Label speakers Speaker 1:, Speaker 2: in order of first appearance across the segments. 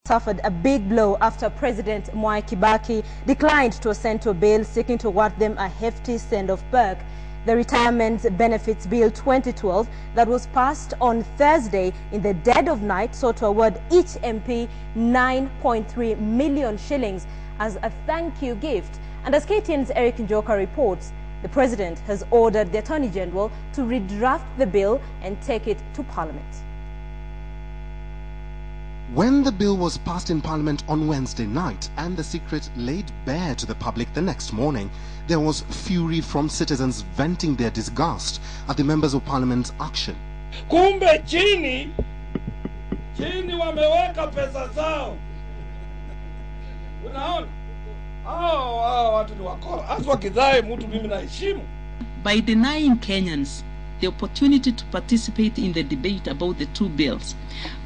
Speaker 1: Suffered a big blow after President Mwai Kibaki declined to assent to a bill seeking to award them a hefty send-off perk. The Retirement Benefits Bill 2012 that was passed on Thursday in the dead of night sought to award each MP 9.3 million shillings as a thank you gift. And as KTN's Eric Njoka reports, the President has ordered the Attorney General to redraft the bill and take it to Parliament.
Speaker 2: When the bill was passed in Parliament on Wednesday night and the secret laid bare to the public the next morning, there was fury from citizens venting their disgust at the members of Parliament's action.
Speaker 3: Kumbe chini wameweka pesa zao. Unaona? Watu ni wakora. Aswa kidai mtu mimi naheshimu.
Speaker 4: By denying Kenyans the opportunity to participate in the debate about the two bills,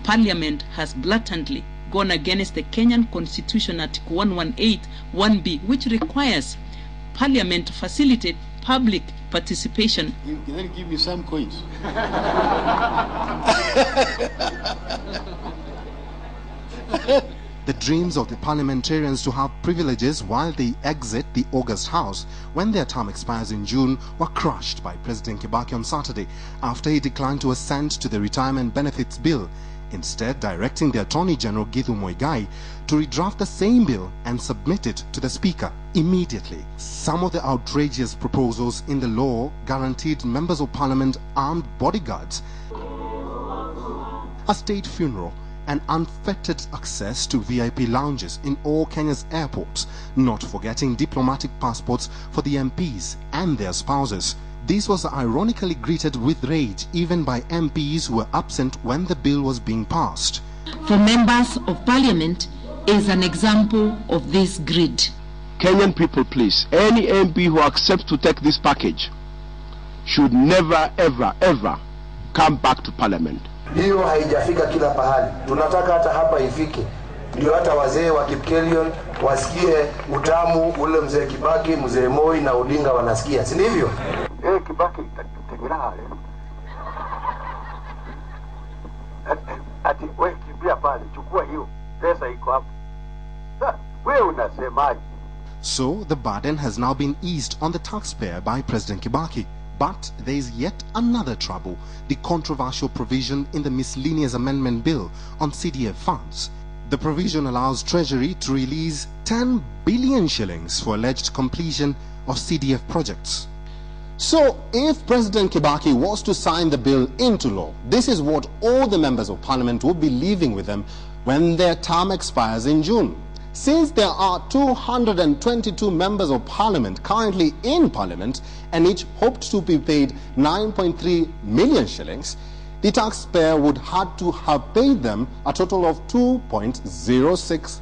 Speaker 4: Parliament has blatantly gone against the Kenyan Constitution Article 118(1)(b), which requires Parliament to facilitate public participation.
Speaker 5: Can you give me some coins?
Speaker 2: The dreams of the parliamentarians to have privileges while they exit the August House when their term expires in June were crushed by President Kibaki on Saturday after he declined to assent to the Retirement Benefits Bill, instead directing the Attorney General Githu Muigai to redraft the same bill and submit it to the Speaker immediately. Some of the outrageous proposals in the law guaranteed members of Parliament armed bodyguards, a state funeral, and unfettered access to VIP lounges in all Kenya's airports, not forgetting diplomatic passports for the MPs and their spouses. This was ironically greeted with rage even by MPs who were absent when the bill was being passed.
Speaker 6: For members of Parliament is an example of this greed.
Speaker 7: Kenyan people, please, any MP who accepts to take this package should never, ever, ever come back to Parliament.
Speaker 8: Hiyo haijafika kila pahali. Tunataka hata hapa ifike. Ndio hata wazee wa Kipkelion wasikie utamu ule mzee Kibaki, mzee Moi na Odinga wanasikia. Si ndivyo?
Speaker 5: Kibaki tegera ati wewe kimbia pale, chukua hiyo pesa iko hapo. Wewe unasemaje?
Speaker 2: So the burden has now been eased on the taxpayer by President Kibaki. But there is yet another trouble, the controversial provision in the miscellaneous amendment bill on CDF funds. The provision allows Treasury to release 10 billion shillings for alleged completion of CDF projects. So if President Kibaki was to sign the bill into law, this is what all the members of Parliament would be leaving with them when their term expires in June. Since there are 222 members of Parliament currently in Parliament and each hoped to be paid 9.3 million shillings, the taxpayer would have to have paid them a total of 2.06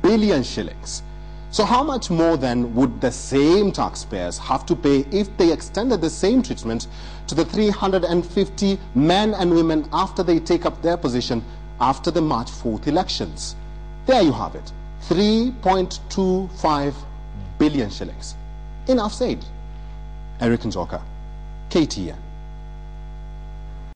Speaker 2: billion shillings. So how much more then would the same taxpayers have to pay if they extended the same treatment to the 350 men and women after they take up their position after the March 4th elections? There you have it. 3.25 billion shillings. Enough said. Eric Njoka, KTN.